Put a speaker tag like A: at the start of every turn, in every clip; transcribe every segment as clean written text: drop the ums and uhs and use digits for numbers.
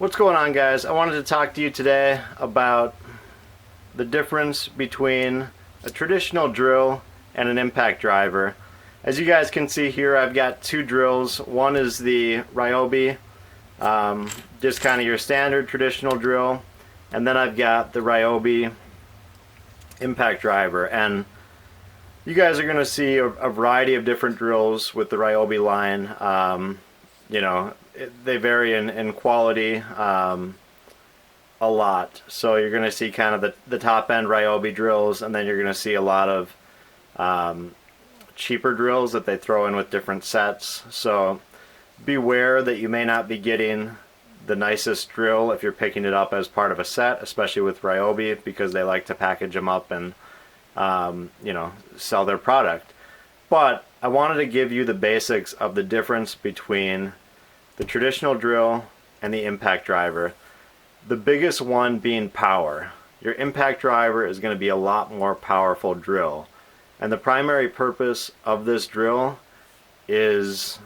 A: What's going on, guys? I wanted to talk to you today about the difference between a traditional drill and an impact driver. As you guys can see here, I've got two drills. One is the RYOBI, just kind of your standard traditional drill, and then I've got the RYOBI impact driver. And you guys are going to see a variety of different drills with the RYOBI line. They vary in quality a lot. So you're going to see kind of the top end RYOBI drills, and then you're going to see a lot of cheaper drills that they throw in with different sets. So beware that you may not be getting the nicest drill if you're picking it up as part of a set, especially with RYOBI, because they like to package them up and sell their product. But I wanted to give you the basics of the difference between the traditional drill and the impact driver. The biggest one being power. Your impact driver is going to be a lot more powerful drill. And the primary purpose of this drill is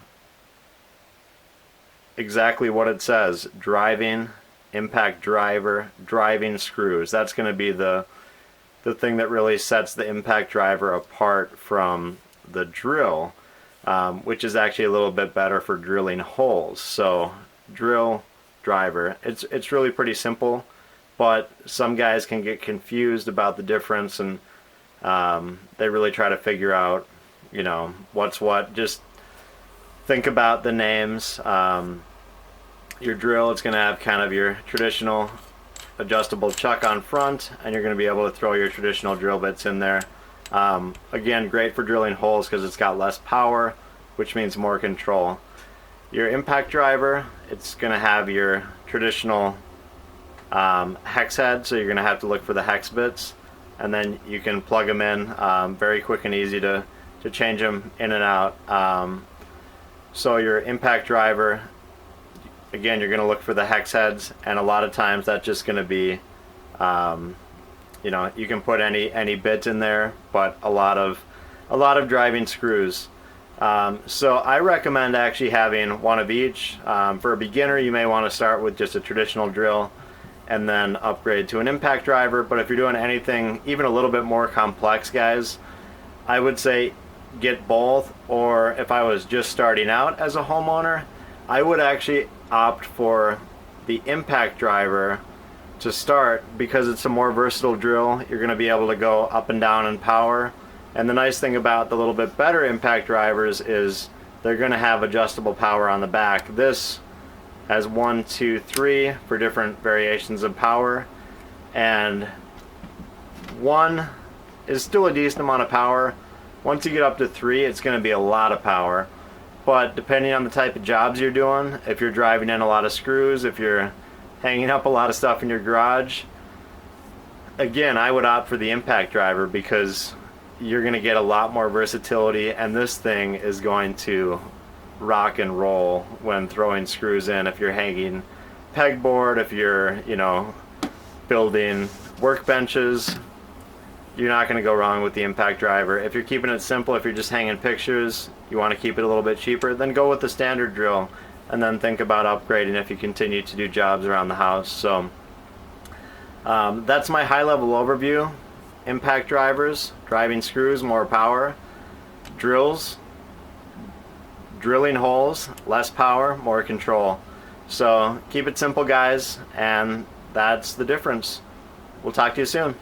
A: exactly what it says: driving, impact driver, driving screws. That's going to be the thing that really sets the impact driver apart from the drill, which is actually a little bit better for drilling holes. So drill, driver, it's really pretty simple, but some guys can get confused about the difference, and they really try to figure out what's what. Just think about the names. Your drill, it's going to have kind of your traditional adjustable chuck on front, and you're going to be able to throw your traditional drill bits in there. Again, great for drilling holes because it's got less power, which means more control. Your impact driver, it's going to have your traditional hex head, so you're going to have to look for the hex bits, and then you can plug them in. Very quick and easy to change them in and out. So your impact driver, again, you're going to look for the hex heads, and a lot of times that's just going to be you can put any bit in there, but a lot of driving screws. So I recommend actually having one of each. For a beginner, you may want to start with just a traditional drill and then upgrade to an impact driver. But if you're doing anything even a little bit more complex, guys, I would say get both. Or if I was just starting out as a homeowner, I would actually opt for the impact driver to start, because it's a more versatile drill. You're going to be able to go up and down in power. And the nice thing about the little bit better impact drivers is they're going to have adjustable power on the back. This has 1, 2, 3 for different variations of power, and 1 is still a decent amount of power. Once you get up to 3, it's going to be a lot of power. But depending on the type of jobs you're doing, if you're driving in a lot of screws, if you're hanging up a lot of stuff in your garage, again, I would opt for the impact driver, because you're going to get a lot more versatility, and this thing is going to rock and roll when throwing screws in. If you're hanging pegboard, if you're building workbenches, you're not going to go wrong with the impact driver. If you're keeping it simple, if you're just hanging pictures, you want to keep it a little bit cheaper, then go with the standard drill, and then think about upgrading if you continue to do jobs around the house. So that's my high-level overview. Impact drivers, driving screws, more power. Drills, drilling holes, less power, more control. So keep it simple, guys, and that's the difference. We'll talk to you soon.